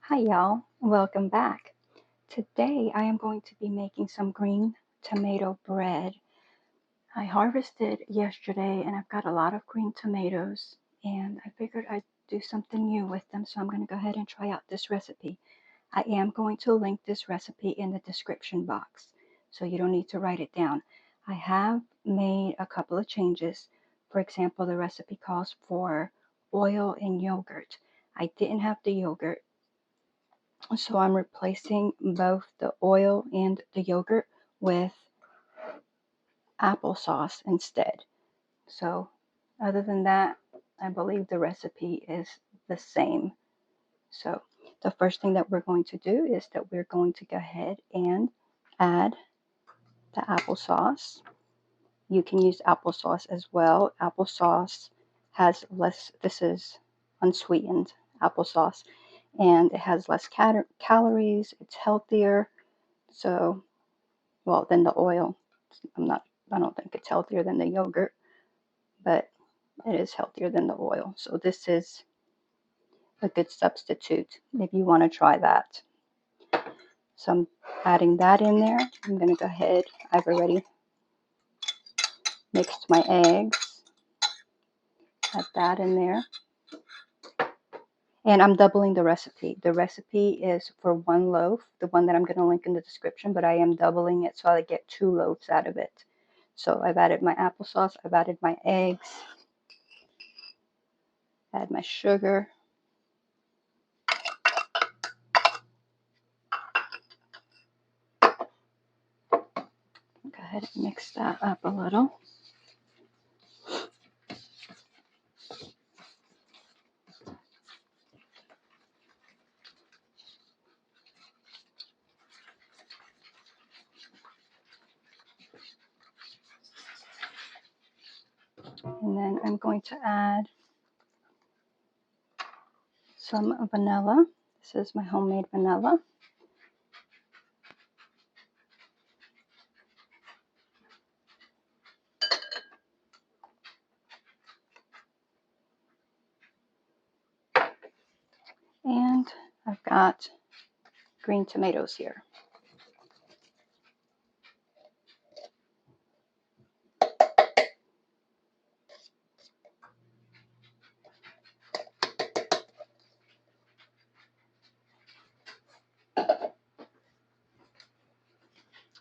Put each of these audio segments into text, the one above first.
Hi y'all, welcome back. Today I am going to be making some green tomato bread. I harvested yesterday and I've got a lot of green tomatoes and I figured I'd do something new with them, so I'm going to go ahead and try out this recipe. I am going to link this recipe in the description box, so you don't need to write it down. I have made a couple of changes. For example, the recipe calls for oil and yogurt. I didn't have the yogurt, so I'm replacing both the oil and the yogurt with applesauce instead. So other than that, I believe the recipe is the same. So the first thing that we're going to do is that we're going to go ahead and add the applesauce. You can use applesauce as well. Applesauce has less, this is unsweetened applesauce, and it has less calories. It's healthier. So, well, than the oil. I don't think it's healthier than the yogurt, but it is healthier than the oil. So this is a good substitute if you want to try that. So I'm adding that in there. I'm going to go ahead. I've already mixed my eggs. Add that in there. And I'm doubling the recipe. The recipe is for 1 loaf, the one that I'm going to link in the description, but I am doubling it so I get 2 loaves out of it. So I've added my applesauce, I've added my eggs, add my sugar. Go ahead and mix that up a little. And then I'm going to add some vanilla. This is my homemade vanilla. And I've got green tomatoes here.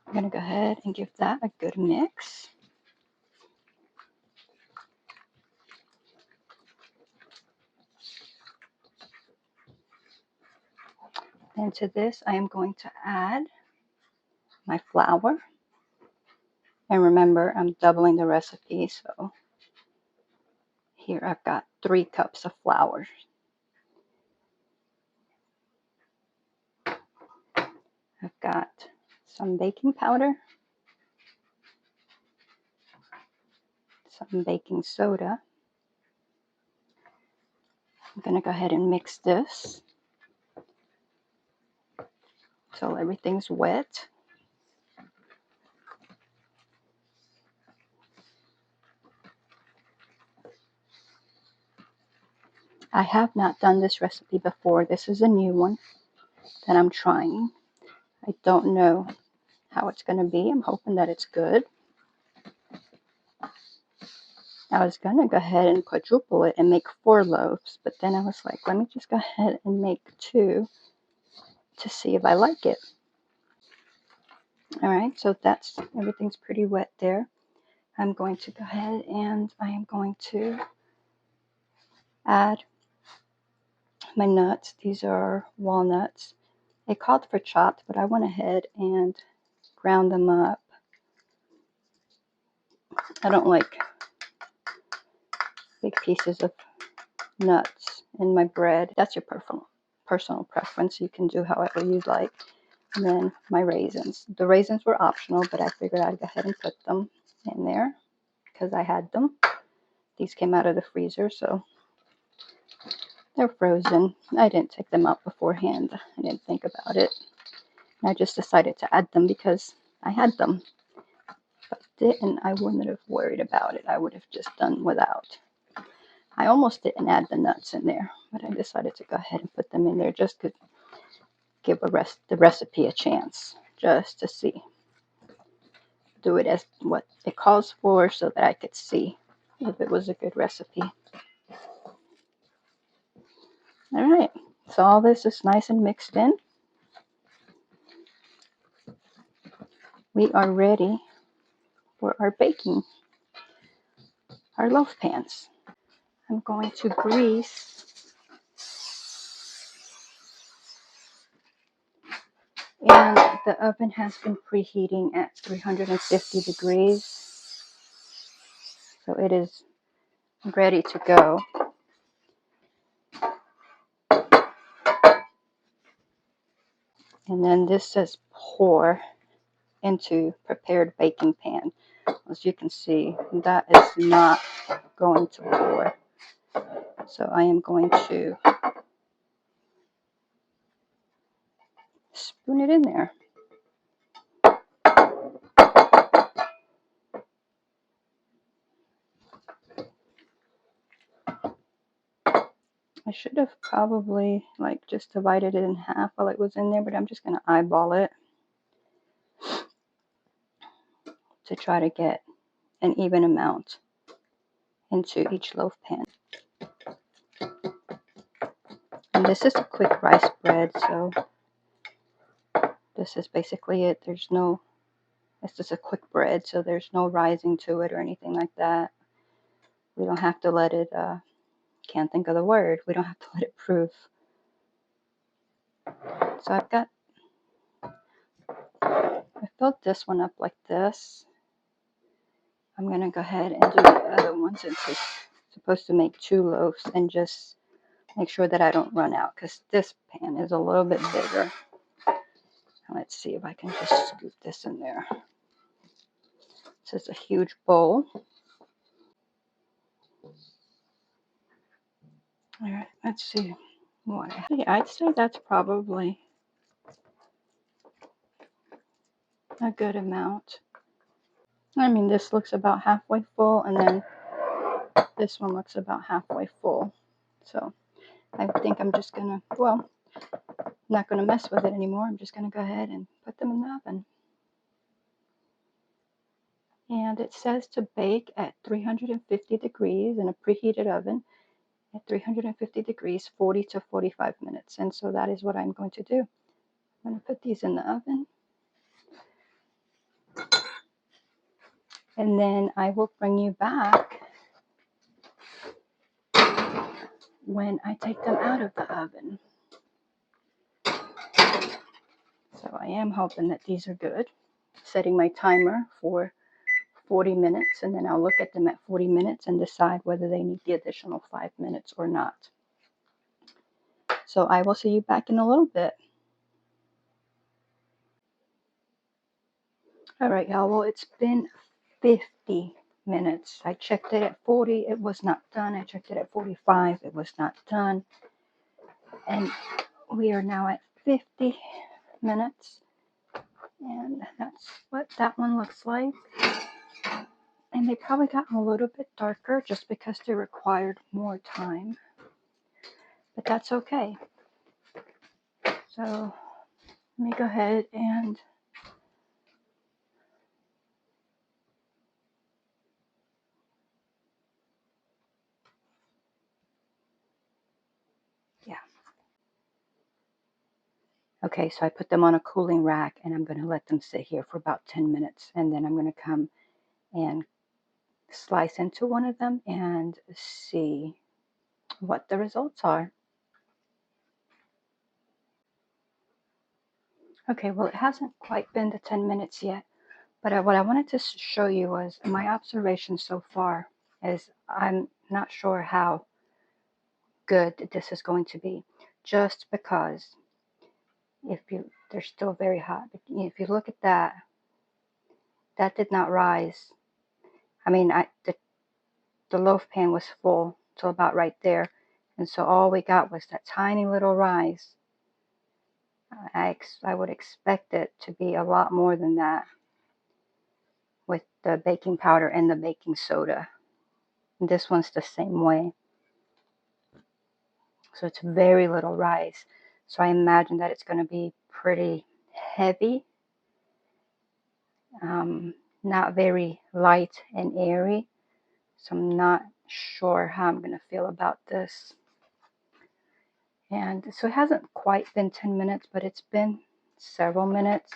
I'm going to go ahead and give that a good mix. And to this, I am going to add my flour. And remember, I'm doubling the recipe, so here I've got 3 cups of flour. I've got some baking powder, some baking soda. I'm going to go ahead and mix this till everything's wet. I have not done this recipe before. This is a new one that I'm trying. I don't know how it's going to be. I'm hoping that it's good. I was going to go ahead and quadruple it and make 4 loaves, but then I was like, let me just go ahead and make 2 to see if I like it. All right, so that's, everything's pretty wet there. I'm going to go ahead and I am going to add my nuts. These are walnuts. They called for chopped, but I went ahead and ground them up. I don't like big pieces of nuts in my bread. That's your personal preference. You can do however you like. And then my raisins. The raisins were optional, but I figured I'd go ahead and put them in there because I had them. These came out of the freezer, so they're frozen. I didn't take them out beforehand. I didn't think about it. I just decided to add them because I had them. If I didn't, I wouldn't have worried about it. I would have just done without. I almost didn't add the nuts in there, but I decided to go ahead and put them in there just give the recipe a chance just to see. Do it as what it calls for so that I could see if it was a good recipe. All right, so all this is nice and mixed in. We are ready for our baking, our loaf pans. I'm going to grease, and the oven has been preheating at 350 degrees, so it is ready to go. And then this says pour into prepared baking pan. As you can see, that is not going to pour. So I am going to spoon it in there. I should have probably like just divided it in half while it was in there, but I'm just going to eyeball it to try to get an even amount into each loaf pan. And this is a quick rice bread, so this is basically it. It's just a quick bread, so there's no rising to it or anything like that. We don't have to let it, can't think of the word, we don't have to let it proof. So I filled this one up like this. I'm going to go ahead and do the other one since it's supposed to make 2 loaves, and just make sure that I don't run out because this pan is a little bit bigger. Let's see if I can just scoop this in there. This is a huge bowl. All right, let's see. I'd say that's probably a good amount. I mean, this looks about halfway full, and then this one looks about halfway full. So I think I'm just gonna, well, I'm not gonna mess with it anymore. I'm just gonna go ahead and put them in the oven. And it says to bake at 350 degrees in a preheated oven at 350 degrees, 40 to 45 minutes. And so that is what I'm going to do. I'm going to put these in the oven. And then I will bring you back when I take them out of the oven. So I am hoping that these are good. Setting my timer for 40 minutes, and then I'll look at them at 40 minutes and decide whether they need the additional 5 minutes or not. So I will see you back in a little bit. All right, y'all. Well, it's been 50 minutes. I checked it at 40. It was not done. I checked it at 45. It was not done. And we are now at 50 minutes. And that's what that one looks like. And they probably got a little bit darker just because they required more time. But that's okay. So let me go ahead and yeah. Okay, so I put them on a cooling rack, and I'm going to let them sit here for about 10 minutes. And then I'm going to come and slice into one of them and see what the results are. Okay, well, it hasn't quite been the 10 minutes yet, but what I wanted to show you was my observation so far is I'm not sure how good this is going to be, just because they're still very hot. If you look at that, that did not rise. I mean, the loaf pan was full till about right there, and so all we got was that tiny little rise. I would expect it to be a lot more than that with the baking powder and the baking soda. And this one's the same way. So it's very little rise. So I imagine that it's going to be pretty heavy, not very light and airy. So I'm not sure how I'm going to feel about this. And so it hasn't quite been 10 minutes, but it's been several minutes.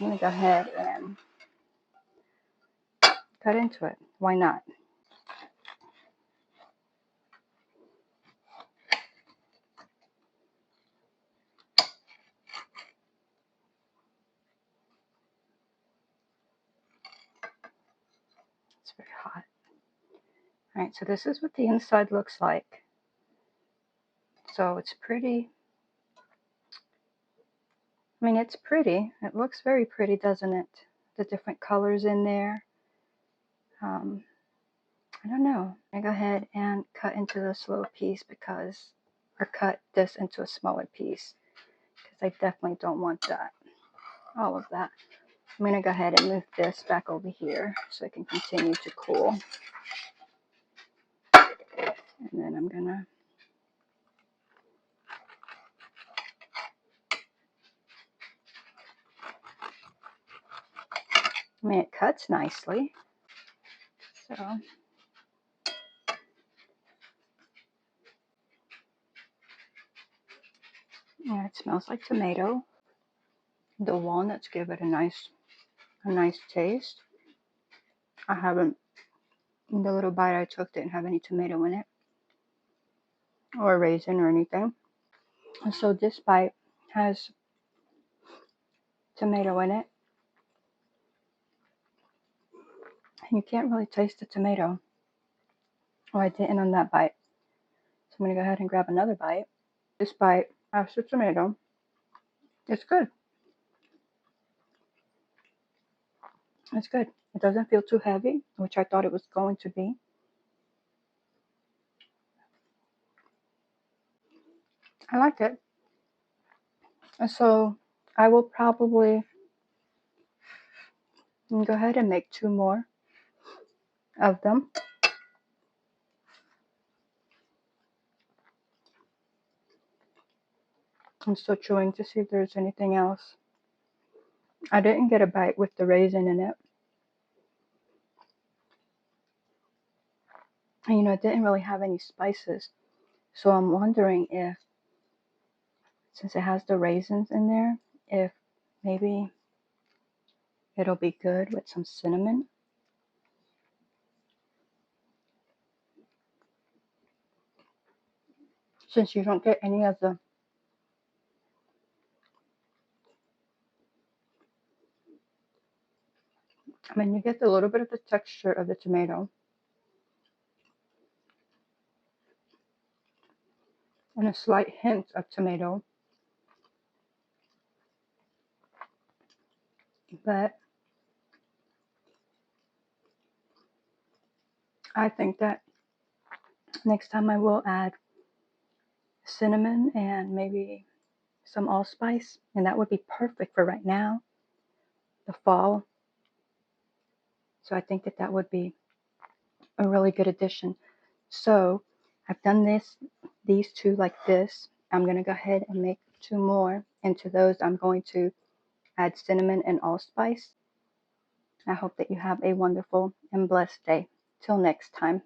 I'm going to go ahead and cut into it. Why not? It's very hot. All right, so this is what the inside looks like. So it's pretty. I mean, it's pretty. It looks very pretty, doesn't it? The different colors in there. I don't know. I go ahead and cut into this little piece or cut this into a smaller piece because I definitely don't want that. All of that. I'm going to go ahead and move this back over here so it can continue to cool. And then I'm going to it cuts nicely. So, yeah, it smells like tomato. The walnuts give it a nice taste. I haven't, the little bite I took didn't have any tomato in it or raisin or anything. So this bite has tomato in it. And you can't really taste the tomato. Or I didn't on that bite. So I'm going to go ahead and grab another bite. This bite has the tomato. It's good. It's good. It doesn't feel too heavy, which I thought it was going to be. I like it. And so I will probably go ahead and make 2 more of them. I'm still chewing to see if there's anything else. I didn't get a bite with the raisin in it. And it didn't really have any spices. So I'm wondering if, since it has the raisins in there, if maybe it'll be good with some cinnamon. Since you don't get any of the, you get a little bit of the texture of the tomato. And a slight hint of tomato. But I think that next time I will add cinnamon and maybe some allspice, and that would be perfect for right now, the fall. So I think that would be a really good addition. So I've done these 2 like this. I'm going to go ahead and make 2 more. And to those, I'm going to add cinnamon and allspice. I hope that you have a wonderful and blessed day. Till next time.